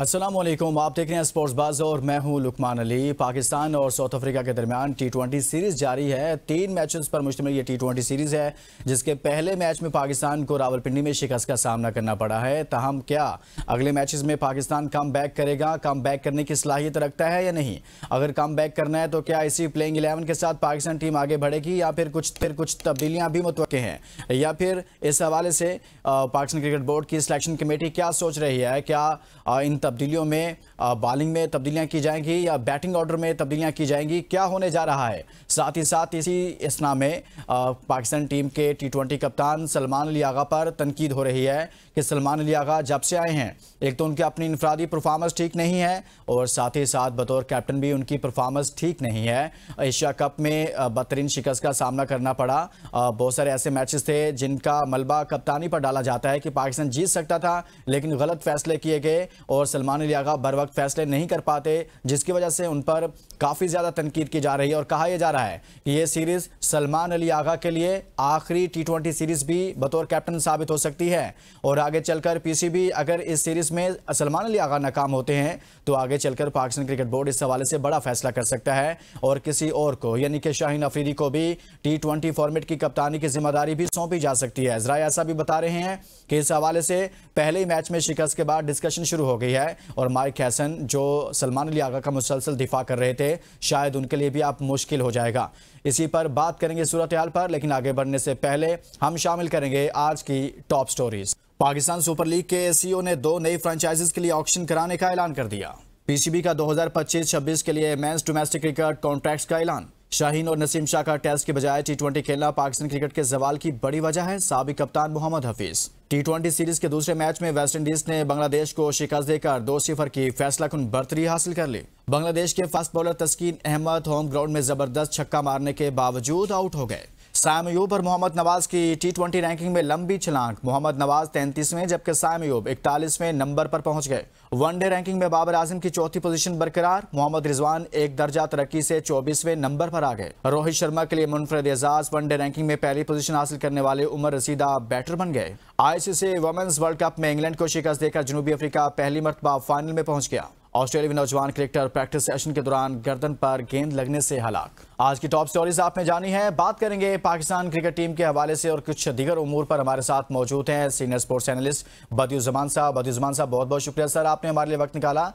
अस्सलाम वालेकुम, आप देख रहे हैं स्पोर्ट्स बाज़ और मैं हूं लुकमान अली। पाकिस्तान और साउथ अफ्रीका के दरमियान टी20 सीरीज़ जारी है। 3 मैचेस पर मुश्तमिल ये टी20 सीरीज़ है, जिसके पहले मैच में पाकिस्तान को रावलपिंडी में शिकस्त का सामना करना पड़ा है। ताहम क्या अगले मैचेस में पाकिस्तान कम बैक करेगा, कम बैक करने की सलाहियत रखता है या नहीं? अगर कम बैक करना है तो क्या इसी प्लेइंग 11 के साथ पाकिस्तान टीम आगे बढ़ेगी या फिर कुछ तब्दीलियाँ भी मुतवक्के हैं? या फिर इस हवाले से पाकिस्तान क्रिकेट बोर्ड की सिलेक्शन कमेटी क्या सोच रही है? क्या इन तब्दीलियों में बॉलिंग में तब्दीलियां की जाएंगी या बैटिंग ऑर्डर में तब्दीलियां की जाएंगी? क्या होने जा रहा है? साथ ही साथ इसी इसना में पाकिस्तान टीम के टी20 कप्तान सलमान अली आगा पर तनकीद हो रही है कि सलमान अली आगा जब से आए हैं, एक तो उनकी अपनी इनफरादी परफॉर्मेंस ठीक नहीं है और साथ ही साथ बतौर कैप्टन भी उनकी परफॉर्मेंस ठीक नहीं है। एशिया कप में बदतरीन शिकस्त का सामना करना पड़ा। बहुत सारे ऐसे मैचेस थे जिनका मलबा कप्तानी पर डाला जाता है कि पाकिस्तान जीत सकता था, लेकिन गलत फैसले किए गए और सलमान अली आगा बर वक्त फैसले नहीं कर पाते, जिसकी वजह से उन पर काफ़ी ज़्यादा तनकीद की जा रही है। और कहा यह जा रहा है कि ये सीरीज़ सलमान अली आगा के लिए आखिरी टी20 सीरीज़ भी बतौर कैप्टन साबित हो सकती है और आगे चलकर पीसीबी अगर इस सीरीज़ में सलमान अली आगा नाकाम होते हैं तो आगे चलकर पाकिस्तान क्रिकेट बोर्ड इस हवाले से बड़ा फैसला कर सकता है और किसी और को यानी कि शाहीन अफरीदी को भी टी20 फॉर्मेट की कप्तानी की जिम्मेदारी भी सौंपी जा सकती है। जरा ऐसा भी बता रहे हैं कि इस हवाले से पहले ही मैच में शिकस्त के बाद डिस्कशन शुरू हो गई है और माइक हैसन जो सलमान अली आगा का मुसलसल दिफा कर रहे थे, शायद उनके लिए भी अब मुश्किल हो जाएगा। इसी पर बात करेंगे सूरत हाल पर, लेकिन आगे बढ़ने से पहले हम शामिल करेंगे आज की top stories. Pakistan super league के सीईओ ने 2 नई फ्रेंचाइजीज के लिए ऑक्शन कराने का ऐलान कर दिया। पीसीबी का 2025-26 के लिए मेंस डोमेस्टिक क्रिकेट कॉन्ट्रैक्ट्स का ऐलान। शाहीन और नसीम शाह का टेस्ट के बजाय टी20 खेलना पाकिस्तान क्रिकेट के जवाल की बड़ी वजह है। साबिक कप्तान मोहम्मद हफीज। टी20 सीरीज के दूसरे मैच में वेस्टइंडीज ने बांग्लादेश को शिकस्त देकर 2-0 की फैसलाकुन बढ़तरी हासिल कर ली। बांग्लादेश के फास्ट बॉलर तस्कीन अहमद होम ग्राउंड में जबरदस्त छक्का मारने के बावजूद आउट हो गए। साइम अयूब और मोहम्मद नवाज की टी20 रैंकिंग में लंबी छलांग। मोहम्मद नवाज 33वें जबकि साइम अयूब 41वें नंबर पर पहुंच गए। वनडे रैंकिंग में बाबर आजम की चौथी पोजीशन बरकरार। मोहम्मद रिजवान एक दर्जा तरक्की से 24वें नंबर पर आ गए। रोहित शर्मा के लिए मुनफरद एजाज वनडे रैंकिंग में पहली पोजीशन हासिल करने वाले उमर रसीदा बैटर बन गए। आईसीसी वुमेन्स वर्ल्ड कप में इंग्लैंड को शिकस्त देकर जनूबी अफ्रीका पहली मर्तबा फाइनल में पहुंच गया। ऑस्ट्रेलियावी नौजवान क्रिकेटर प्रैक्टिस सेशन के दौरान गर्दन पर गेंद लगने से हलाक। आज की टॉप स्टोरीज आपने जानी है। बात करेंगे पाकिस्तान क्रिकेट टीम के हवाले से और कुछ दीगर उमूर पर। हमारे साथ मौजूद हैं सीनियर स्पोर्ट्स एनालिस्ट बदियुज़्ज़मान साहब। बदियुज़्ज़मान साहब, बहुत बहुत शुक्रिया सर, आपने हमारे लिए वक्त निकाला।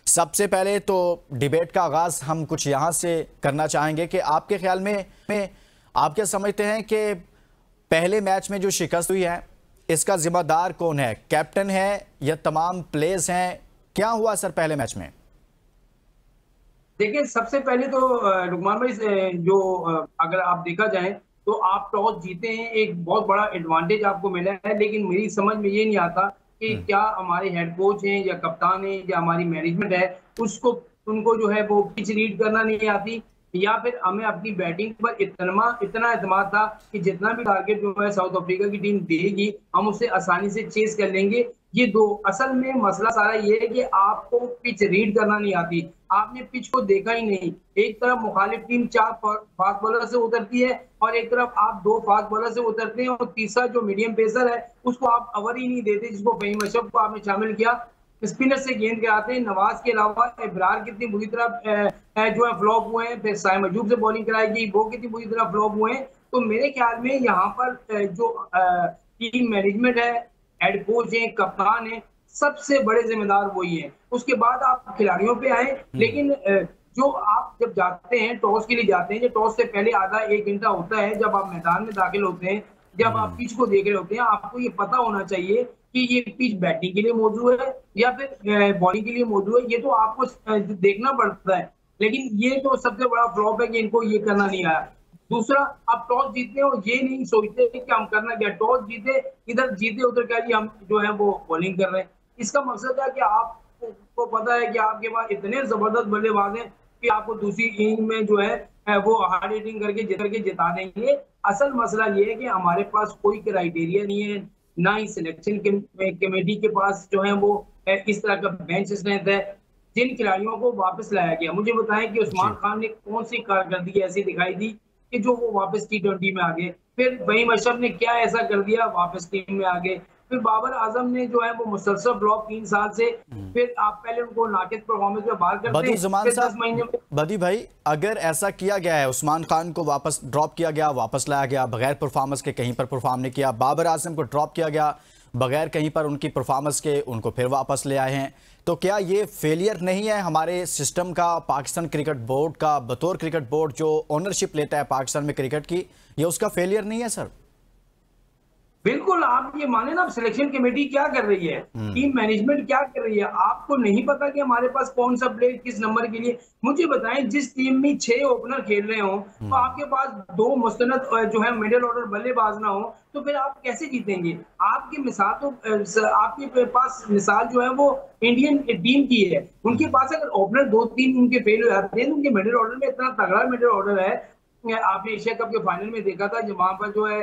सबसे पहले तो डिबेट का आगाज हम कुछ यहाँ से करना चाहेंगे कि आपके ख्याल में आप क्या समझते हैं कि पहले मैच में जो शिकस्त हुई है इसका जिम्मेदार कौन है? कैप्टन है या तमाम प्लेयर्स हैं? क्या हुआ सर पहले मैच में? देखिए, सबसे पहले तो रुकमान भाई जो अगर आप देखा जाए तो आप टॉस जीते हैं, एक बहुत बड़ा एडवांटेज आपको मिला है, लेकिन मेरी समझ में ये नहीं आता कि क्या हमारे हेड कोच हैं या कप्तान हैं या हमारी मैनेजमेंट है उसको उनको जो है वो पिच रीड करना नहीं आती, या फिर हमें अपनी बैटिंग पर इतना एतमाद था कि जितना भी टारगेट जो है साउथ अफ्रीका की टीम देगी हम उसे आसानी से चेस कर लेंगे। ये दो असल में मसला सारा ये है कि आपको पिच रीड करना नहीं आती, आपने पिच को देखा ही नहीं। एक तरफ मुखालिफ टीम 4 फास्ट बॉलर से उतरती है और एक तरफ आप 2 फास्ट बॉलर से उतरते हैं और तीसरा जो मीडियम पेसर है उसको आप अवर ही नहीं देते, जिसको फहीम अशरफ को आपने शामिल किया। स्पिनर से गेंद कराते हैं। नवाज के अलावा इब्रार कितनी बुरी तरह जो है फ्लॉप हुए हैं, फिर साइम अयूब से बॉलिंग कराएगी, वो कितनी बुरी तरह फ्लॉप हुए हैं। तो मेरे ख्याल में यहाँ पर जो टीम मैनेजमेंट है, हेड कोच है, कप्तान है, सबसे बड़े जिम्मेदार वही है। उसके बाद आप खिलाड़ियों पे आए, लेकिन जो आप जब जाते हैं टॉस के लिए जाते हैं, जो टॉस से पहले आधा 1 घंटा होता है जब आप मैदान में दाखिल होते हैं, जब आप पिच को देख रहे होते हैं, आपको ये पता होना चाहिए कि ये पिच बैटिंग के लिए मौजूद है या फिर बॉलिंग के लिए मौजूद है। ये तो आपको देखना पड़ता है, लेकिन ये तो सबसे बड़ा फ्लॉप है कि इनको ये करना नहीं आया। दूसरा, आप टॉस जीतते हैं और ये नहीं सोचते कि हम करना क्या, टॉस जीते इधर जीते उधर क्या जी हम जो है वो बॉलिंग कर रहे हैं। इसका मकसद है कि आपको पता है कि आपके पास इतने जबरदस्त बल्लेबाज हैं कि आपको दूसरी इनिंग में जो है वो हार्ड हिटिंग करके जिता देंगे। असल मसला ये है कि हमारे पास कोई क्राइटेरिया नहीं है, ना ही सिलेक्शन कमेटी के पास जो है वो इस तरह का बेंच स्ट्रेंथ है। जिन खिलाड़ियों को वापस लाया गया, मुझे बताएं कि उस्मान खान ने कौन सी कारकर्दगी ऐसी दिखाई दी कि जो वो वापस टी20 में आ गए। फिर फहीम अशरफ ने क्या ऐसा कर दिया वापस टीम में आ गए। फिर बाबर आजम ने जो है वो मुसलसल फ्लॉप 3 साल से, फिर आप पहले उनको नाकिस परफॉर्मेंस में बाहर करते बदियू हैं, जमान फिर 10 महीने साहब, बदी भाई, अगर ऐसा किया गया है, उस्मान खान को वापस ड्रॉप किया गया, वापस लाया गया बगैर परफॉर्मेंस के, कहीं पर परफॉर्म नहीं किया, बाबर आजम को ड्रॉप किया गया बगैर कहीं पर उनकी परफॉर्मेंस के, उनको फिर वापस ले आए हैं, तो क्या ये फेलियर नहीं है हमारे सिस्टम का, पाकिस्तान क्रिकेट बोर्ड का, बतौर क्रिकेट बोर्ड जो ओनरशिप लेता है पाकिस्तान में क्रिकेट की, ये उसका फेलियर नहीं है सर? बिल्कुल, आप ये माने ना, सिलेक्शन कमेटी क्या कर रही है, टीम मैनेजमेंट क्या कर रही है, आपको नहीं पता कि हमारे पास कौन सा प्लेयर किस नंबर के लिए। मुझे बताएं, जिस टीम में 6 ओपनर खेल रहे हो तो आपके पास 2 मुस्तनद जो है मिडिल ऑर्डर बल्लेबाज ना हो, तो फिर आप कैसे जीतेंगे? आपकी मिसाल तो आपके पास मिसाल जो है वो इंडियन टीम की है, उनके पास अगर ओपनर 2-3 उनके फेल हो जाते हैं तो उनके मिडिल ऑर्डर में इतना तगड़ा मिडिल ऑर्डर है। आपने एशिया कप के फाइनल में देखा था, जब वहां पर जो है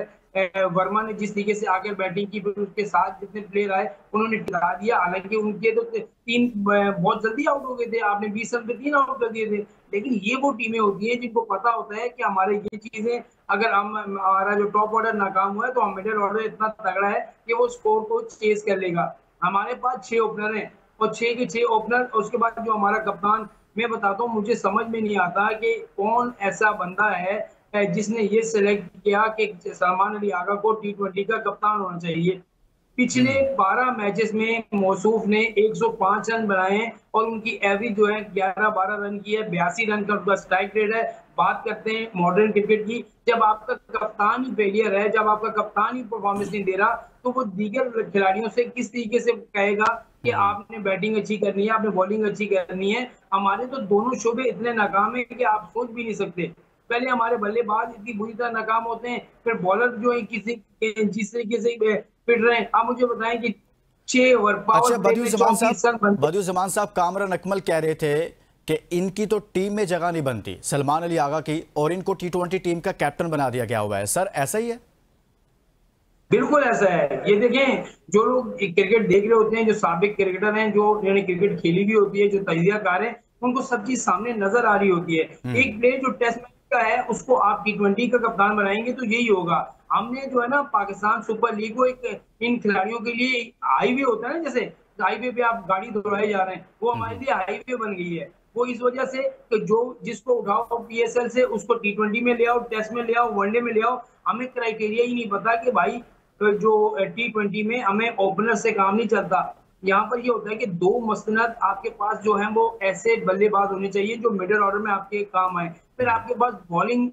वर्मा ने जिस तरीके से आकर बैटिंग की, फिर उसके साथ जितने प्लेयर आए उन्होंने टिका दिया। हालांकि उनके तो 3 बहुत जल्दी आउट हो गए थे, आपने 20 रन पे 3 आउट कर दिए थे। लेकिन ये वो टीमें होती हैं जिनको पता होता है कि हमारे ये चीजें, अगर हमारा जो टॉप ऑर्डर नाकाम हुआ है तो हम मिडिल ऑर्डर इतना तगड़ा है कि वो स्कोर को चेज कर लेगा। हमारे पास 6 ओपनर हैं और 6 के 6 ओपनर, उसके बाद जो हमारा कप्तान, मैं बताता हूँ, मुझे समझ में नहीं आता कि कौन ऐसा बंदा है जिसने ये सिलेक्ट किया कि सलमान अली आगा को T20 का कप्तान होना चाहिए। पिछले 12 मैचेस में मौसूफ ने 105 रन बनाए हैं और उनकी एवरेज जो है 11-12 रन की है, 82 रन का उनका स्ट्राइक रेट है। बात करते हैं मॉडर्न क्रिकेट की, जब आपका कप्तान ही फेलियर है, जब आपका कप्तान ही परफॉर्मेंस नहीं दे रहा, तो वो दीगर खिलाड़ियों से किस तरीके से कहेगा कि आपने बैटिंग अच्छी करनी है, आपने बॉलिंग अच्छी करनी है। हमारे तो दोनों शोबे इतने नाकाम है कि आप सोच भी नहीं सकते। पहले हमारे बल्लेबाज इतनी बुरी तरह नाकाम होते हैं, फिर बॉलर जो है किसी जिस तरीके से फिट रहे हैं। आप मुझे बताएं कि 6 ओवर पावर अच्छा, प्ले में 34 रन बनते। बदियू जमान साहब, कामरान अकमल कह रहे थे कि इनकी तो टीम में जगह नहीं बनती सलमान अली आगा की, और इनको T20 टीम का कैप्टन बना दिया गया हुआ है। सर ऐसा ही है? बिल्कुल ऐसा है। ये देखें, जो लोग क्रिकेट देख रहे होते हैं, जो साबिक क्रिकेटर हैं, जो जिन्होंने क्रिकेट खेली भी होती है, जो तजजियाकार हैं, उनको सब चीज सामने नजर आ रही होती है। एक प्लेयर जो टेस्ट मैच का है उसको आप T20 का कप्तान बनाएंगे तो यही होगा। हमने जो है ना पाकिस्तान सुपर लीग को एक इन खिलाड़ियों के लिए हाईवे होता है ना, जैसे हाईवे पे आप गाड़ी दौड़ाए जा रहे हैं, वो हमारे लिए हाईवे बन गई है। वो इस वजह से कि जो जिसको उठाओ PSL से उसको T20 में ले आओ, टेस्ट में ले आओ, वनडे में ले आओ। हमें क्राइटेरिया ही नहीं पता कि भाई जो T20 में हमें ओपनर से काम नहीं चलता। यहाँ पर ये होता है कि 2 मस्तनद आपके पास जो है वो ऐसे बल्लेबाज होने चाहिए जो मिडिल ऑर्डर में आपके काम आए। फिर आपके पास बॉलिंग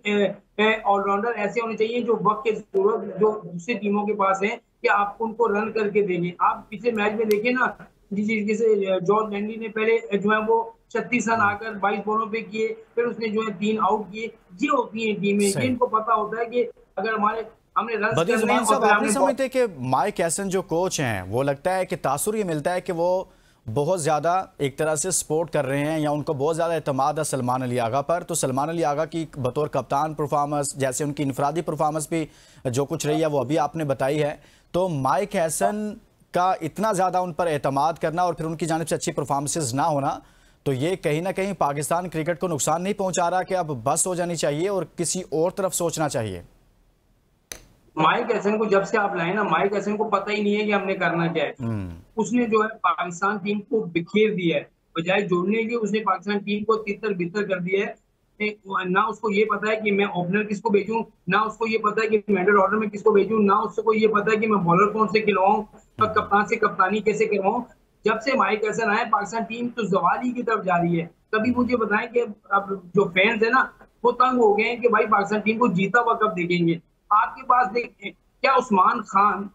ऑलराउंडर ऐसे होने चाहिए जो वक्त की जरूरत जो दूसरी टीमों के पास है कि आप उनको रन करके देंगे। आप पिछले मैच में देखिए ना, जिस तरीके से जॉर्ज लैंडी ने पहले जो है वो 36 रन आकर 22 बॉलों पे किए, फिर उसने जो है 3 आउट किए। ये होती है टीमें, ये इनको पता होता है कि अगर हमारे हमने रन बदियू करने हैं जमान और साहब, फिर आप नहीं हमने समझते कि माइक हैसन जो कोच हैं, वो लगता है कि तासुर ये मिलता है कि वो बहुत ज़्यादा एक तरह से सपोर्ट कर रहे हैं, या उनको बहुत ज़्यादा एतमाद है सलमान अली आगा पर, तो सलमान अली आगा की बतौर कप्तान परफॉर्मेंस, जैसे उनकी इनफरादी परफॉर्मेंस भी जो कुछ रही है वो अभी आपने बताई है, तो माइक हैसन का इतना ज़्यादा उन पर एतमाद करना और फिर उनकी जानिब से अच्छी परफॉर्मेंसेज ना होना, तो ये कहीं ना कहीं पाकिस्तान क्रिकेट को नुकसान नहीं पहुंचा रहा कि अब बस हो जानी चाहिए और किसी और तरफ सोचना चाहिए? माइक हैसन को जब से आप लाए ना, माइक हैसन को पता ही नहीं है कि हमने करना क्या है। उसने जो है पाकिस्तान टीम को बिखेर दिया है, बजाय जोड़ने के उसने पाकिस्तान टीम को तितर बितर कर दिया है। ना उसको ये पता है कि मैं ओपनर किसको भेजूं, ना उसको ये पता है कि मिडिल ऑर्डर में किसको भेजूं, ना उसको ये पता है कि मैं बॉलर कौन से खिलवाऊं और कप्तान से कप्तानी कैसे करवाऊं। जब से माइक हैसन आए पाकिस्तान टीम तो जवाली की तरफ जा रही है। कभी मुझे बताएं कि अब जो फैंस है ना वो तंग हो गए हैं कि भाई पाकिस्तान टीम को जीता हुआ कब देखेंगे। आपके पास देखें, क्या उस्मान खान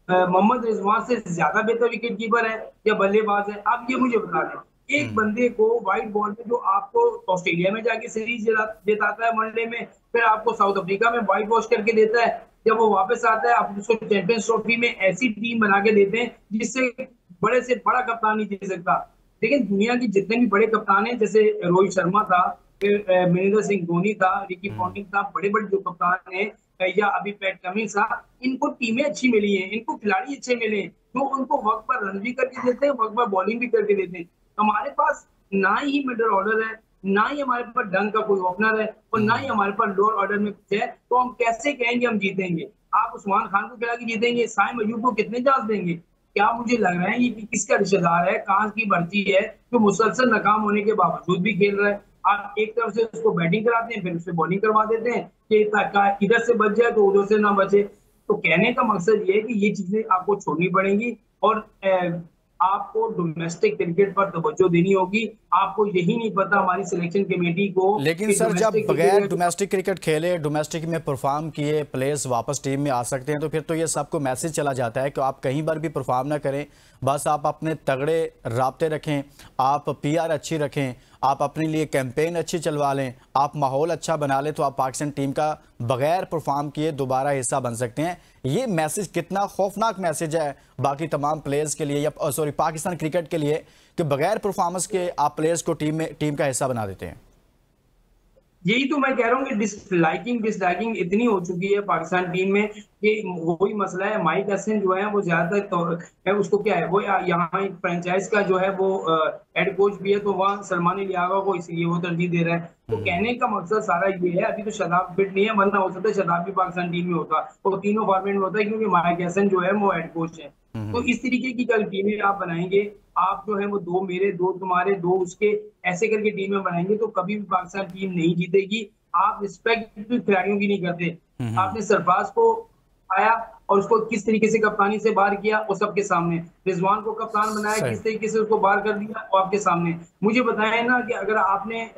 मोहम्मद रिजवान से ज्यादा बेहतर विकेट कीपर है या बल्लेबाज है? आप ये मुझे बता दें। एक बंदे को व्हाइट बॉल में जो आपको ऑस्ट्रेलिया में जाके सीरीज जिताता है वनडे में, फिर आपको साउथ अफ्रीका में व्हाइट वॉश करके देता है, जब वो वापस आता है आप उसको चैंपियंस ट्रॉफी में ऐसी टीम बना के देते हैं जिससे बड़े से बड़ा कप्तान नहीं जीत सकता। लेकिन दुनिया की जितने भी बड़े कप्तान हैं, जैसे रोहित शर्मा था, फिर महेंद्र सिंह धोनी था, रिकी पॉन्टिंग था, बड़े बड़े जो कप्तान हैं, या अभी पैट कमिंस था, इनको टीमें अच्छी मिली हैं, इनको खिलाड़ी अच्छे मिले हैं जो उनको वक्त पर रन भी करके देते हैं, वक्त पर बॉलिंग भी करके देते हैं। हमारे पास ना ही मिडिल ऑर्डर है, ना ही हमारे पास ढंग का कोई ओपनर है और ना ही हमारे पास लोअर ऑर्डर में कुछ है, तो हम कैसे कहेंगे हम जीतेंगे? आप उस्मान खान को खिला के जीतेंगे, साइम अयूब को कितने चांस देंगे? क्या मुझे लग रहा है ये कि किसका रिश्तेदार है, कहाँ की भर्ती है, जो मुसलसल नाकाम होने के बावजूद भी खेल रहा है। आप एक तरफ से उसको बैटिंग कराते हैं, फिर उससे बॉलिंग करवा देते हैं कि ताकि इधर से बच जाए तो उधर से ना बचे। तो कहने का मकसद ये है कि ये चीजें आपको छोड़नी पड़ेंगी और आपको डोमेस्टिक क्रिकेट पर तवज्जो देनी होगी। आपको यही नहीं पता हमारी सिलेक्शन कमेटी को लेकिन कि सर जब डोमेस्टिक बगैर क्रिकेट डोमेस्टिक क्रिकेट खेले, डोमेस्टिक में परफॉर्म किए प्लेयर्स वापस टीम में आ सकते हैं, तो फिर तो ये सबको मैसेज चला जाता है कि आप कहीं पर भी परफॉर्म ना करें, बस आप अपने तगड़े राब्ते रखें, आप पीआर अच्छी रखें, आप अपने लिए कैंपेन अच्छी चलवा लें, आप माहौल अच्छा बना लें, तो आप पाकिस्तान टीम का बगैर परफॉर्म किए दोबारा हिस्सा बन सकते हैं। ये मैसेज कितना खौफनाक मैसेज है बाकी तमाम प्लेयर्स के लिए, या सॉरी पाकिस्तान क्रिकेट के लिए, कि बगैर परफॉर्मेंस के आप प्लेयर्स को टीम का हिस्सा बना देते हैं। यही तो मैं कह रहा हूँ कि डिसलाइकिंग इतनी हो चुकी है पाकिस्तान टीम में कि वही मसला है। माइक हसन जो है वो ज्यादातर तो उसको क्या है, वो यहाँ एक फ्रेंचाइज का जो है वो हेड कोच भी है, तो वहाँ सलमान लियागा को इसलिए वो तरजीह दे रहा है। तो कहने का मकसद सारा ये है, अभी तो शदाब फिट नहीं है, वरना हो सकता है शदाब भी पाकिस्तान टीम में होता, वो तीनों फॉर्मेट में होता है, क्योंकि माइक हसन जो है वो हेड कोच है। तो इस तरीके की कल टीमें आप बनाएंगे, आप जो है वो दो मेरे, दो तुम्हारे, दो उसके, ऐसे करके टीमें बनाएंगे तो कभी भी पाकिस्तान टीम नहीं जीतेगी। आप रिस्पेक्ट खिलाड़ियों की नहीं करते। आपने सरफराज को आया और उसको किस तरीके से कप्तानी से बाहर किया वो सबके सामने, रिजवान को कप्तान बनाया किस तरीके से उसको बाहर कर दिया वो आपके सामने। मुझे बताया ना कि अगर आपने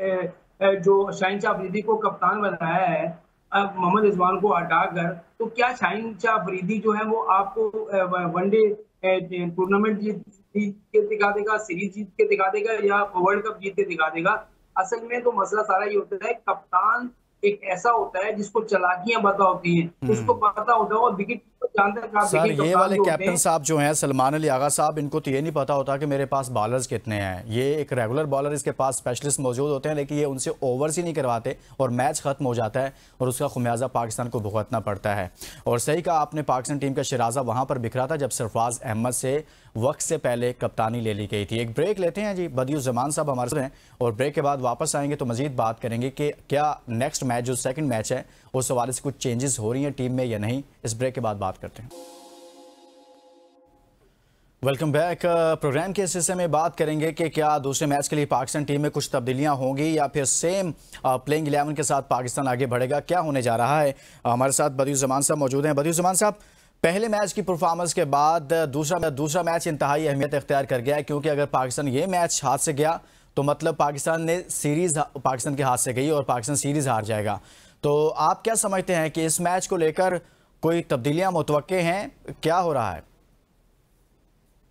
जो शाहीन शाह अफरीदी को कप्तान बनाया है मोहम्मद रिजवान को हटाकर, तो क्या शाहीन शाह अफरीदी जो है वो आपको वनडे टूर्नामेंट जीत के दिखा देगा, सीरीज जीत के दिखा देगा, या वर्ल्ड कप जीत के दिखा देगा? असल में तो मसला सारा ये होता है, कप्तान एक ऐसा होता है जिसको चालाकियां पता होती हैं, उसको पता होता है और विकेट जानते हैं। सर ये वाले कैप्टन साहब जो हैं सलमान अली आगा साहब, इनको तो ये नहीं पता होता कि मेरे पास बॉलर्स कितने हैं। ये एक रेगुलर बॉलर, इसके पास स्पेशलिस्ट मौजूद होते हैं, लेकिन ये उनसे ओवर्स ही नहीं करवाते और मैच खत्म हो जाता है और उसका खुमियाजा पाकिस्तान को भुगतना पड़ता है। और सही कहा आपने, पाकिस्तान टीम का शराजा वहां पर बिखरा था जब सरफराज अहमद से वक्त से पहले कप्तानी ले ली गई थी। एक ब्रेक लेते हैं जी, बदियुज़्ज़मान साहब हमारे साथ हैं और ब्रेक के बाद वापस आएंगे तो मजीद बात करेंगे कि क्या नेक्स्ट मैच जो सेकंड मैच है उस हवाले से कुछ चेंजेस हो रही हैं टीम में या नहीं। इस ब्रेक के बाद बात करते हैं। Welcome back. प्रोग्राम के इस हिस्से में बात करेंगे कि क्या दूसरे मैच के लिए पाकिस्तान टीम में कुछ तब्दीलियां होंगी या फिर सेम प्लेइंग 11 के साथ पाकिस्तान आगे बढ़ेगा, क्या होने जा रहा है। हमारे साथ बदियुज़्ज़मान साहब मौजूद हैं। बदियुज़्ज़मान साहब, पहले मैच की परफॉर्मेंस के बाद दूसरा मैच इंतहाई अहमियत इख्तियार कर गया है, क्योंकि अगर पाकिस्तान ये मैच हाथ से गया तो मतलब पाकिस्तान ने सीरीज पाकिस्तान के हाथ से गई और पाकिस्तान सीरीज हार जाएगा। तो आप क्या समझते हैं कि इस मैच को लेकर कोई तब्दीलियां मुतवक्के हैं, क्या हो रहा है?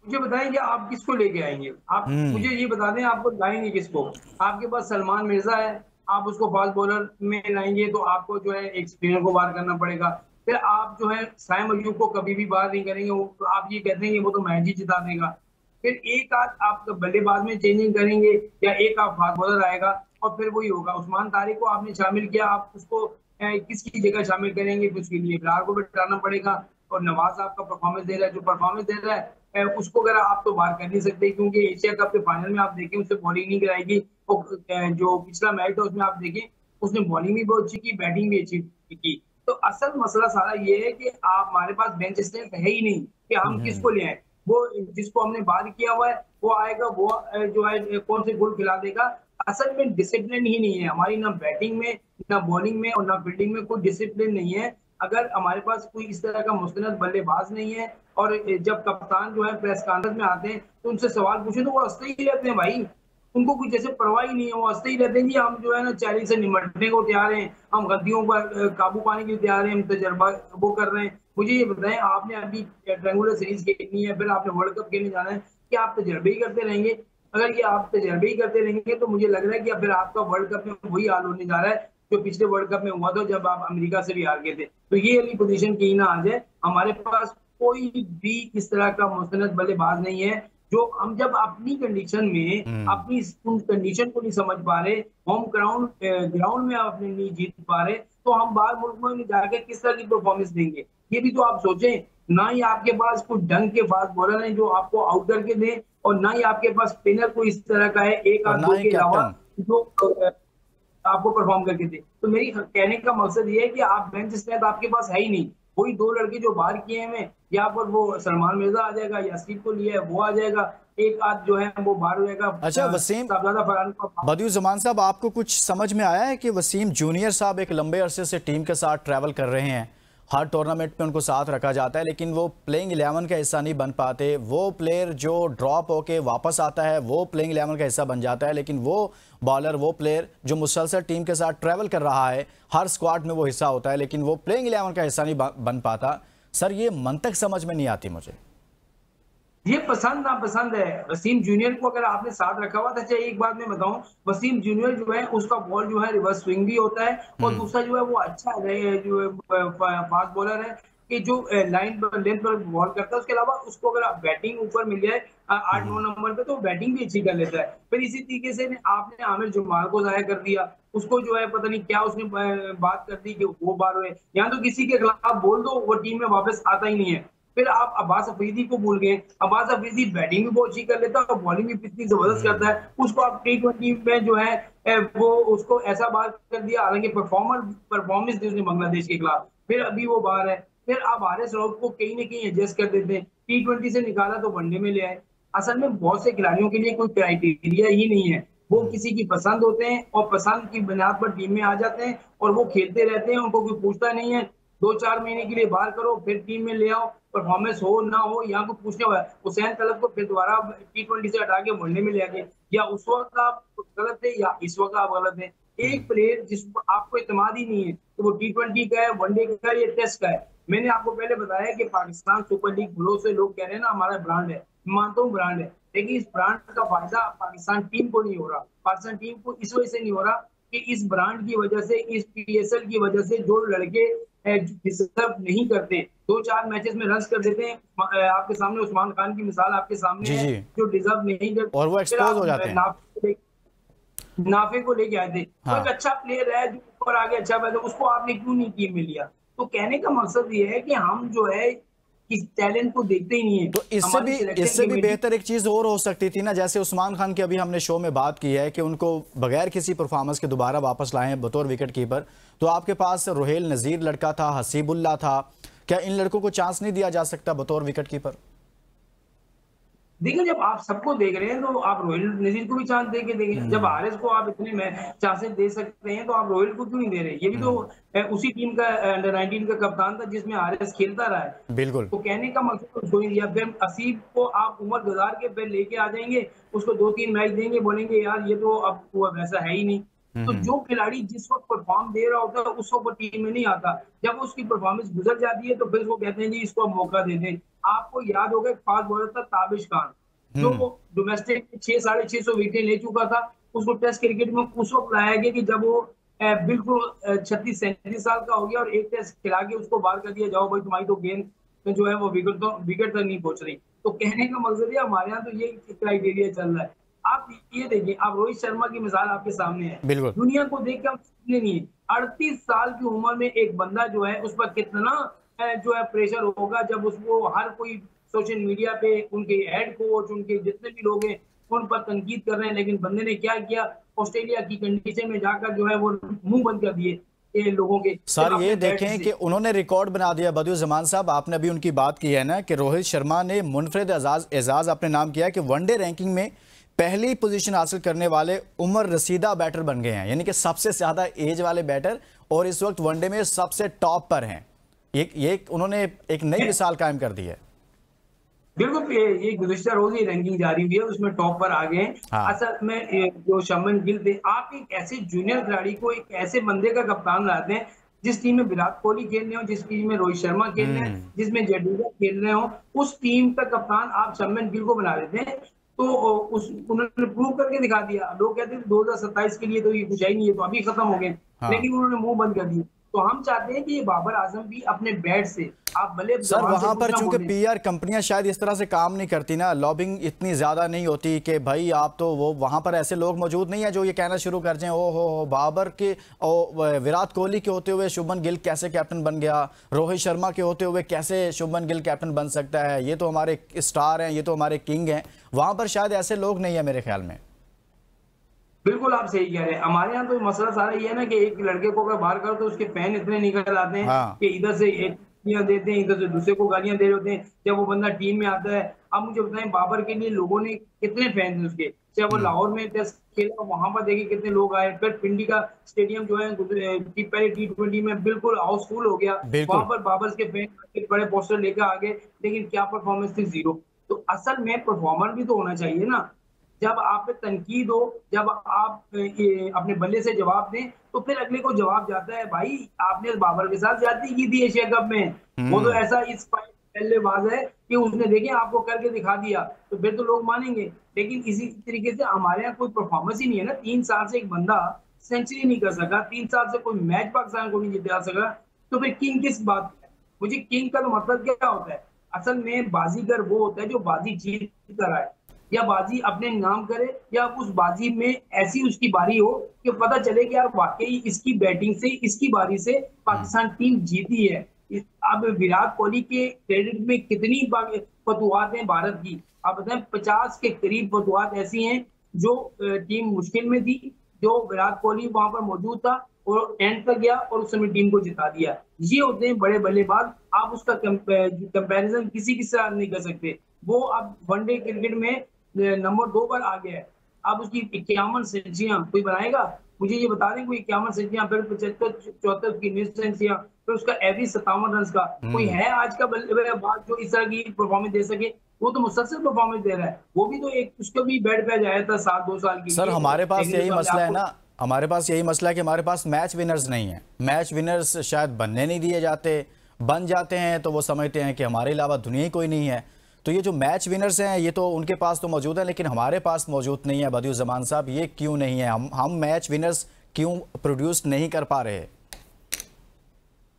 मुझे बताएं कि आप किसको लेके आएंगे? आप मुझे ये बता दें, आपको लाएंगे किसको? आपके पास सलमान मिर्जा है, आप उसको फास्ट बॉलर में लाएंगे तो आपको जो है एक स्पिनर को बाहर करना पड़ेगा। फिर आप जो है साइम अयूब को कभी भी बाहर नहीं करेंगे, तो आप ये कहते हैं कि वो तो मैच ही जिता देगा। फिर एक आध आप बल्लेबाज में चेंजिंग करेंगे या एक आप फास्ट बॉलर आएगा और फिर वही होगा। उस्मान तारिक को आपने शामिल किया, आप उसको किसकी जगह शामिल करेंगे? उसके लिए इकरार को भी हटाना पड़ेगा। और नवाज आपका परफॉर्मेंस दे रहा है, जो परफॉर्मेंस दे रहा है उसको अगर आप तो बाहर कर नहीं सकते, क्योंकि एशिया कप के फाइनल में आप देखें उससे बॉलिंग नहीं कराएगी। जो पिछला मैच था उसमें आप देखें उसने बॉलिंग भी बहुत अच्छी की, बैटिंग भी अच्छी की। तो असल मसला सारा ये है कि आप हमारे पास बेंच स्ट्रेंथ है ही नहीं कि हम किसको ले आए। वो जिसको हमने बाहर किया हुआ है वो आएगा, वो जो है कौन से गोल खिला देगा। असल में डिसिप्लिन ही नहीं है हमारी, ना बैटिंग में, ना बॉलिंग में और ना फील्डिंग में कोई डिसिप्लिन नहीं है। अगर हमारे पास कोई इस तरह का मुस्तनद बल्लेबाज नहीं है और जब कप्तान जो है प्रेस कॉन्फ्रेंस में आते हैं तो उनसे सवाल पूछे तो वो हंसते ही रहते हैं भाई, उनको कुछ जैसे परवाह ही नहीं है। वो हंसते ही रहते हैं कि हम जो है ना चैलेंज से निपटने को तैयार हैं, हम गद्दियों पर काबू पाने के लिए तैयार हैं, हम तजर्बा वो कर रहे हैं। मुझे ये बताएं, आपने अभी ट्रायंगुलर सीरीज खेलनी है, फिर आपने वर्ल्ड कप खेलने जाना है, कि आप तजर्बे ही करते रहेंगे? अगर ये आप तजर्बे ही करते रहेंगे तो मुझे लग रहा है कि फिर आपका वर्ल्ड कप में वही हाल होने जा रहा है जो पिछले वर्ल्ड कप में हुआ था जब आप अमेरिका से भी हार गए थे। तो ये वाली पोजीशन की ना आ जाए। हमारे पास कोई भी इस तरह का मुस्तनद बल्लेबाज नहीं है। जो हम जब अपनी कंडीशन में अपनी उन कंडीशन को नहीं समझ पा रहे, होम ग्राउंड में आप अपने नहीं जीत पा रहे, तो हम बाहर मुल्क में जाकर किस तरह की परफॉर्मेंस देंगे? ये भी तो आप सोचें। ना ही आपके पास कोई ढंग के फास्ट बॉलर हैं जो आपको आउट करके दें, और ना ही आपके पास स्पिनर कोई इस तरह का है एक आध दो के अलावा जो आपको परफॉर्म करके दे। तो मेरी कहने का मकसद ये है कि आप बेंच स्ट्रेंथ आपके पास है ही नहीं। वही दो लड़के जो बाहर किए हुए, यहाँ पर वो सलमान मिर्जा आ जाएगा, यासीर को लिया है वो आ जाएगा, एक आध जो है वो बाहर हो जाएगा, अच्छा वसीम, साहबजादा फरहान को। बदियुज़्ज़मान साहब, आपको कुछ समझ में आया है कि वसीम जूनियर साहब एक लंबे अरसे से टीम के साथ ट्रैवल कर रहे हैं, हर टूर्नामेंट में उनको साथ रखा जाता है, लेकिन वो प्लेइंग 11 का हिस्सा नहीं बन पाते। वो प्लेयर जो ड्रॉप होके वापस आता है वो प्लेइंग 11 का हिस्सा बन जाता है, लेकिन वो बॉलर, वो प्लेयर जो मुसलसल टीम के साथ ट्रैवल कर रहा है, हर स्क्वाड में वो हिस्सा होता है, लेकिन वो प्लेइंग 11 का हिस्सा नहीं बन पाता। सर, ये मंतक समझ में नहीं आती मुझे। ये पसंद नापसंद है। वसीम जूनियर को अगर आपने साथ रखा हुआ था, अच्छा एक बात मैं बताऊं, वसीम जूनियर जो है उसका बॉल जो है रिवर्स स्विंग भी होता है, और दूसरा जो है वो अच्छा जो फास्ट बॉलर है कि जो लाइन पर लेंथ पर बॉल करता है। उसके अलावा उसको अगर आप बैटिंग ऊपर मिल जाए 8-9 नंबर पे, तो बैटिंग भी अच्छी कर लेता है। फिर इसी तरीके से आपने आमिर जमाल को जाया कर दिया, उसको जो है पता नहीं क्या उसने बात कर दी कि वो बार हुए, यहाँ तो किसी के खिलाफ बोल दो वो टीम में वापस आता ही नहीं है। फिर आप अब्बास अफरीदी को भूल गए। अब्बास अफरीदी बैटिंग भी बहुत अच्छी कर लेता है और बॉलिंग भी इतनी जबरदस्त करता है। उसको आप T20 में जो है वो उसको ऐसा बाहर कर दिया, हालांकि परफॉर्मेंस दी उसने बांग्लादेश के खिलाफ, फिर अभी वो बाहर है। फिर आप हारिस रऊफ को कहीं ना कहीं एडजस्ट कर देते हैं, T20 से निकाला तो वनडे में ले आए। असल में बहुत से खिलाड़ियों के लिए कोई क्राइटेरिया ही नहीं है, वो किसी की पसंद होते हैं और पसंद की बुनियाद पर टीम में आ जाते हैं और वो खेलते रहते हैं, उनको कोई पूछता नहीं है। 2-4 महीने के लिए बाहर करो, फिर टीम में ले आओ, परफॉर्मेंस हो ना हो यहाँ को पूछने हुआ है। हुसैन तलब को फिर दोबारा T20 से हटा के वनडे में ले आए, या उस वक्त आप गलत थे या इस वक्त आप गलत हैं। एक प्लेयर जिसको आपको इत्मीनान ही नहीं है तो वो T20 का है, वनडे का है, या टेस्ट का है। मैंने आपको पहले बताया कि पाकिस्तान सुपर लीग भरोसे लोग कह रहे हैं ना हमारा ब्रांड है, मानता हूँ ब्रांड है, लेकिन इस ब्रांड का फायदा पाकिस्तान टीम को नहीं हो रहा। पाकिस्तान टीम को इस वजह से नहीं हो रहा कि इस ब्रांड की वजह से, इस PSL की वजह से जो लड़के डिजर्व नहीं करते, 2-4 मैचेस में रन कर देते हैं। आपके सामने उस्मान खान की मिसाल आपके सामने जी है, जी, जो डिजर्व नहीं करते और वो एक्सपोज हो जाते हैं। नाफे को लेके आए थे, हाँ। वो एक अच्छा प्लेयर है जो ऊपर आगे अच्छा पैदा, उसको आपने क्यों नहीं टीम में लिया? तो कहने का मकसद ये है कि हम जो है इस टैलेंट को देखते ही नहीं है। तो इससे भी बेहतर एक चीज और हो सकती थी ना, जैसे उस्मान खान की अभी हमने शो में बात की है कि उनको बगैर किसी परफॉर्मेंस के दोबारा वापस लाए हैं बतौर विकेट कीपर। तो आपके पास रोहेल नजीर लड़का था, हसीबुल्ला था, क्या इन लड़कों को चांस नहीं दिया जा सकता बतौर विकेट कीपर? देखिए, जब आप सबको देख रहे हैं तो आप रोहिल नजीर को भी चांस दे के देंगे। जब हारिस को आप इतने में चांसेस दे सकते हैं तो आप रोहिल को क्यों नहीं दे रहे? ये भी तो उसी टीम का अंडर 19 का कप्तान था जिसमें हारिस खेलता रहा है। बिल्कुल। तो कहने का मकसद उसको नहीं दिया। फिर असीब को आप उमर गुजार के फिर लेके आ जाएंगे, उसको 2-3 मैच देंगे, बोलेंगे यार ये तो अब वो वैसा है ही नहीं। तो जो खिलाड़ी जिस वक्त परफॉर्म दे रहा होता है उस वक्त टीम में नहीं आता, जब उसकी परफॉर्मेंस गुजर जाती है तो फिर वो कहते हैं जी इसको मौका दे दें। आपको याद होगा फास्ट बॉलर था ताबिश खान, जो डोमेस्टिक 600-650 विकेट ले चुका था। उसको टेस्ट क्रिकेट में उस वक्त लाया गया कि जब वो बिल्कुल 36-37 साल का हो गया और एक टेस्ट खिला के उसको बाहर कर दिया, जाओ भाई तुम्हारी तो गेंद जो है वो विकेट तक नहीं पहुंच रही। तो कहने का मकसद है हमारे यहाँ तो ये क्राइटेरिया चल रहा है। आप ये देखिए, आप रोहित शर्मा की मिसाल आपके सामने है, दुनिया को देख के हम नहीं है 38 साल की उम्र में एक बंदा जो है उस पर कितना जो है प्रेशर होगा, जब उसको हर कोई सोशल मीडिया पे उनके हेड कोच, उनके जितने भी लोग हैं उन पर तनकीद कर रहे हैं, लेकिन बंदे ने क्या किया, ऑस्ट्रेलिया की कंडीशन में जाकर जो है वो मुंह बंद कर दिए ये लोगों के। सर ये देखें कि उन्होंने रिकॉर्ड बना दिया। बदियुज़्ज़मान साहब, आपने अभी उनकी बात की है ना कि रोहित शर्मा ने मुनफरिद एजाज अपने नाम किया कि वनडे रैंकिंग में पहली पोजीशन हासिल करने वाले उमर रसीदा बैटर बन गए हैं, यानी कि सबसे ज्यादा एज वाले बैटर, और इस वक्त वनडे में सबसे टॉप पर हैं। ये उन्होंने एक नई मिसाल कायम कर दी है। बिल्कुल, ये गुज़िश्ता रोज ही रैंकिंग जारी हुई है, उसमें टॉप पर आ गए हैं। हाँ। असल में जो शुभमन गिल थे, आप एक ऐसे जूनियर खिलाड़ी को एक ऐसे बंदे का कप्तान बनाते हैं जिस टीम में विराट कोहली खेल रहे हो, जिस टीम में रोहित शर्मा खेल रहे हैं, जिसमें जडेजा खेल रहे हो, उस टीम का कप्तान आप शुभमन गिल को बना देते हैं। तो उन्होंने प्रूव करके दिखा दिया। लोग कहते थे 2027 के लिए तो ये कुछ है ही नहीं है, तो अभी खत्म हो गए। हाँ। लेकिन उन्होंने मुंह बंद कर दिया। तो हम चाहते हैं कि बाबर आजम भी अपने बैट से, आप भले सर वहां पर चूंकि PR कंपनियां शायद इस तरह से काम नहीं करती ना, लॉबिंग इतनी ज्यादा नहीं होती कि भाई आप तो वो, वहां पर ऐसे लोग मौजूद नहीं है जो ये कहना शुरू कर जाएं ओ हो बाबर के विराट कोहली के होते हुए शुभमन गिल कैसे कैप्टन बन गया, रोहित शर्मा के होते हुए कैसे शुभमन गिल कैप्टन बन सकता है, ये तो हमारे स्टार हैं, ये तो हमारे किंग हैं। वहां पर शायद ऐसे लोग नहीं है मेरे ख्याल में। बिल्कुल आप सही कह रहे हैं। हमारे यहाँ तो मसला सारा ये है ना कि एक लड़के को अगर बाहर करो तो उसके फैन इतने निकल आते हैं कि इधर से एक गालियां देते हैं, इधर से दूसरे को गालियां दे रहे होते हैं जब वो बंदा टीम में आता है। अब मुझे बताएं, बाबर के लिए लोगों ने कितने फैंस हैं उसके, चाहे वो लाहौर में टेस्ट खेला वहां पर देखिए कितने लोग आए, फिर पिंडी का स्टेडियम जो है पहले T20 में बिल्कुल हाउसफुल हो गया, वहां बिल्कुल। पर बाबर के फैन बड़े पोस्टर लेकर आ गए, लेकिन क्या परफॉर्मेंस थी, जीरो। तो असल में परफॉर्मर भी तो होना चाहिए ना। जब आप पे तनकीद हो, जब आप अपने बल्ले से जवाब दें, तो फिर अगले को जवाब जाता है, भाई आपने बाबर के साथ ज्यादती की थी एशिया कप में, वो तो ऐसा इस बल्लेबाज है कि उसने देखे आपको करके दिखा दिया, तो फिर तो लोग मानेंगे। लेकिन इसी तरीके से हमारे यहाँ कोई परफॉर्मेंस ही नहीं है ना। 3 साल से एक बंदा सेंचुरी नहीं कर सका, 3 साल से कोई मैच पाकिस्तान को नहीं जिता सका, तो फिर किंग किस बात का है? मुझे किंग का तो मतलब क्या होता है? असल में बाजीगर वो होता है जो बाजी जीत कर आए, या बाजी अपने नाम करे, या उस बाजी में ऐसी उसकी बारी हो कि पता चले कि यार वाकई इसकी बैटिंग से, इसकी बारी से पाकिस्तान टीम जीती है। अब विराट कोहली के क्रेडिट में कितनी फतुहात हैं भारत की, आप बताएं 50 के करीब फतुहात ऐसी हैं जो टीम मुश्किल में थी, जो विराट कोहली वहां पर मौजूद था और एंड तक गया और उस समय टीम को जिता दिया। ये होते हैं बड़े बल्लेबाज। आप उसका कंपैरिजन किसी के साथ नहीं कर सकते। वो अब वनडे क्रिकेट में नंबर 2 पर आ गया है। अब उसकी 51 सेंचुरियां कोई बनाएगा? मुझे ये बता दें, कोई 51 सेंचुरियां, फिर 75 74 की मिस सेंचुरियां, फिर उसका एवरेज 57 रन का कोई है आज का बल्लेबाज जो इस तरह की परफॉर्मेंस दे सके? वो तो मुसलसल परफॉर्मेंस दे रहा है, वो भी तो एक उसको भी बेड पे आया था साल 2 साल के सर लिए, हमारे पास लेकिन यही तो मसला है आपको ना, हमारे पास यही मसला है कि हमारे पास मैच विनर्स नहीं है। मैच विनर्स शायद बनने नहीं दिए जाते, बन जाते हैं तो वो समझते हैं कि हमारे अलावा दुनिया ही कोई नहीं है। तो ये जो मैच विनर्स हैं ये तो उनके पास तो मौजूद है, लेकिन हमारे पास मौजूद नहीं है। बदियुज़्ज़मान साहब, ये क्यों नहीं है? हम मैच विनर्स क्यों प्रोड्यूस नहीं कर पा रहे?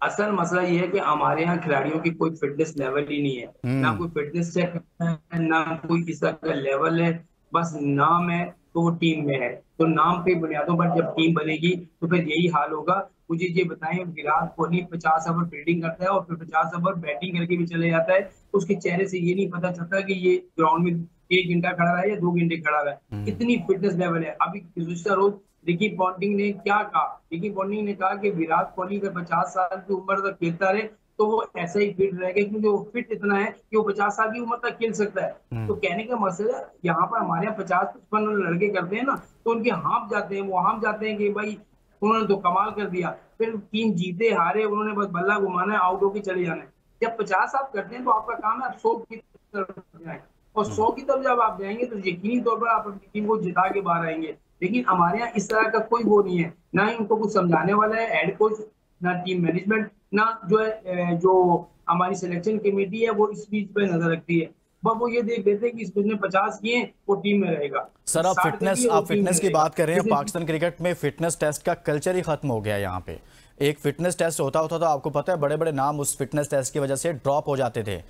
असल मसला ये है कि हमारे यहाँ खिलाड़ियों की कोई फिटनेस लेवल ही नहीं है, ना हम्म। कोई फिटनेस चेक है, ना कोई इस तरह का लेवल है। बस नाम है तो वो टीम में है, तो नाम पे बुनियादों पर जब टीम बनेगी तो फिर यही हाल होगा। मुझे ये बताएं, विराट कोहली 50 ओवर फील्डिंग करता है और फिर 50 ओवर बैटिंग करके भी चले जाता है, उसके चेहरे से ये नहीं पता चलता कि ये ग्राउंड में 1 घंटा खड़ा रहा है या 2 घंटे खड़ा रहा है। इतनी फिटनेस लेवल है। अभी गुज़िश्ता रोज रिकी पॉन्टिंग ने क्या कहा? रिकी पॉन्टिंग ने कहा कि विराट कोहली अगर 50 साल की उम्र तक खेलता रहे तो वो ऐसा ही फिट रहेगा, क्योंकि वो फिट इतना है कि वो 50 साल की उम्र तक खेल सकता है। तो कहने का मसला, यहाँ पर हमारे यहाँ 50-55 लड़के करते हैं ना, तो उनके हाँफ जाते हैं, वो हाँफ जाते हैं कि भाई उन्होंने तो कमाल कर दिया, फिर टीम जीते हारे उन्होंने बस बल्ला घुमाना है, आउट होकर चले जाना है। जब 50 आप करते हैं तो आपका काम है आप 100 की तरफ जाए, और 100 की तरफ जब आप जाएंगे तो यकीनी तौर पर आप अपनी टीम को जिता के बाहर आएंगे। लेकिन हमारे यहाँ इस तरह का कोई वो नहीं है, ना ही उनको कुछ समझाने वाला है हेड कोच, ना टीम मैनेजमेंट, ना जो है जो हमारी सिलेक्शन कमेटी है वो इस चीज पे नजर रखती है। बस वो ये देख लेते हैं कि इस बंदे 50 किए वो टीम में रहेगा, सर आप 60 कर फिटनेस दिए वो आप टीम में फिटनेस की रहेगा। बात कर रहे हैं। पाकिस्तान क्रिकेट में फिटनेस टेस्ट का कल्चर ही खत्म हो गया है। यहाँ पे एक फिटनेस टेस्ट होता तो आपको पता है बड़े बड़े नाम उस फिटनेस टेस्ट की वजह से ड्रॉप हो जाते थे,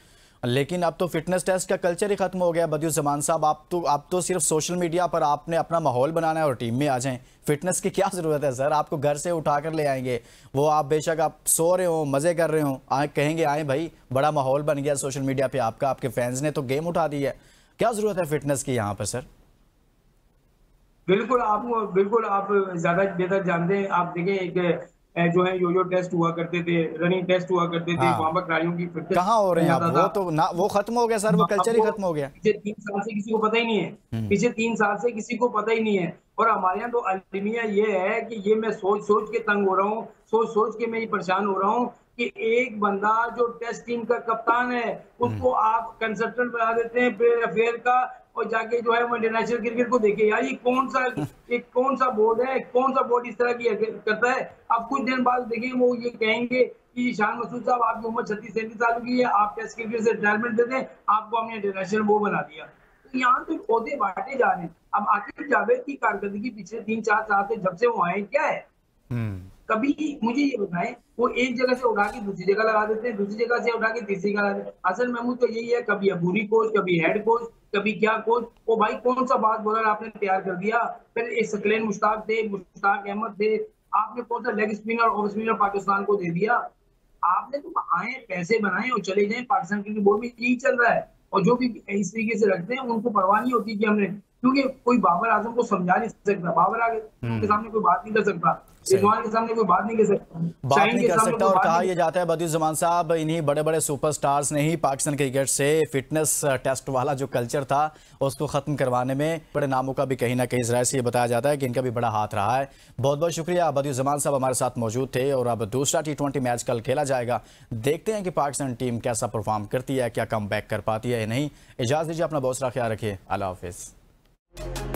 लेकिन अब तो फिटनेस टेस्ट का कल्चर ही खत्म हो गया। बदियुज़्ज़मान साहब, आप तो सिर्फ सोशल मीडिया पर आपने अपना माहौल बनाना है और टीम में आ जाएं। फिटनेस की क्या ज़रूरत है सर? आपको घर से उठा कर ले आएंगे, वो आप बेशक आप सो रहे हो, मज़े कर रहे हो, आए कहेंगे आए भाई, बड़ा माहौल बन गया सोशल मीडिया पे आपका, आपके फैंस ने तो गेम उठा दी है। क्या ज़रूरत है फिटनेस की यहाँ पर सर? बिल्कुल आप ज्यादा बेहतर जानते हैं। आप देखें, एक जो है यो टेस्ट हुआ करते थे, रनिंग टेस्ट हुआ करते थे, वहां हाँ, पर खिलाड़ियों की फिटनेस कहाँ हो रहे हैं अब? जाता था। वो तो ना, वो खत्म हो गया सर, वो अब कल्चर ही वो खत्म हो गया। पिछले 3 साल से किसी को पता ही नहीं है, हम्म। पिछले 3 साल से किसी को पता ही नहीं है। और हमारे यहाँ तो अलमिया ये है कि ये मैं सोच सोच के तंग हो रहा हूँ, सोच सोच के मैं ये परेशान हो रहा हूँ कि एक बंदा जो टेस्ट टीम का कप्तान है उसको आप कंसल्टेंट बना देते हैं प्लेयर अफेयर का, और जाके जो है वो इंटरनेशनल क्रिकेट को देखे। यार ये कौन सा बोर्ड है, कौन सा बोर्ड इस तरह की करता है? अब कुछ दिन बाद देखेंगे वो ये कहेंगे कि शान मसूद साहब आपकी उम्र 36-37 साल की है, आप टेस्ट क्रिकेट से रिटायरमेंट दे दें, आपको हमने इंटरनेशनल वो बना दिया। तो यहाँ तो पौधे बांटे जा रहे हैं। अब आकिब जावेद की कारकर्दगी पिछले 3-4 साल से जब से वो आए क्या है? हम्म। कभी मुझे ये बताएं, वो एक जगह से उठा के दूसरी जगह लगा देते हैं, दूसरी जगह से उठा के तीसरी जगह लगा देते हैं। असल महमूद तो यही है, कभी अबूरी कोच, कभी हेड कोच, कभी क्या कोच। वो भाई कौन सा बात बॉलर आपने तैयार कर दिया? फिर एक सकलेन मुश्ताक थे, मुश्ताक अहमद थे, आपने कौन सा leg spinner off spinner Pakistan को दे दिया? आपने तो आए पैसे बनाए और चले जाए। पाकिस्तान क्रिकेट बोर्ड में यही चल रहा है, और जो भी इस तरीके से रखते हैं उनको परवाह नहीं होती कि हमने क्योंकि कोई बाबर आजम को समझा नहीं सकता, बाबर आजम के सामने कोई बात नहीं कर सकता, रिजवान के सामने कोई बात नहीं कर सकता, बात शाहीन नहीं के कर सामने सकता। कोई और बात कहा नहीं यह जाता है बदियुज्जमान साहब, इन्हीं बड़े बड़े सुपरस्टार्स ने ही पाकिस्तान क्रिकेट से फिटनेस टेस्ट वाला जो कल्चर था उसको खत्म करवाने में बड़े नामों का भी कहीं ना कहीं ज़राए से ये बताया जाता है कि इनका भी बड़ा हाथ रहा है। बहुत बहुत शुक्रिया, बदियुज्जमान साहब हमारे साथ मौजूद थे। और अब दूसरा T20 मैच कल खेला जाएगा, देखते हैं कि पाकिस्तान टीम कैसा परफॉर्म करती है, क्या कम बैक कर पाती है या नहीं। इजाज़त दीजिए, अपना बहुत सारा ख्याल रखिए, अल्लाह हाफिज़।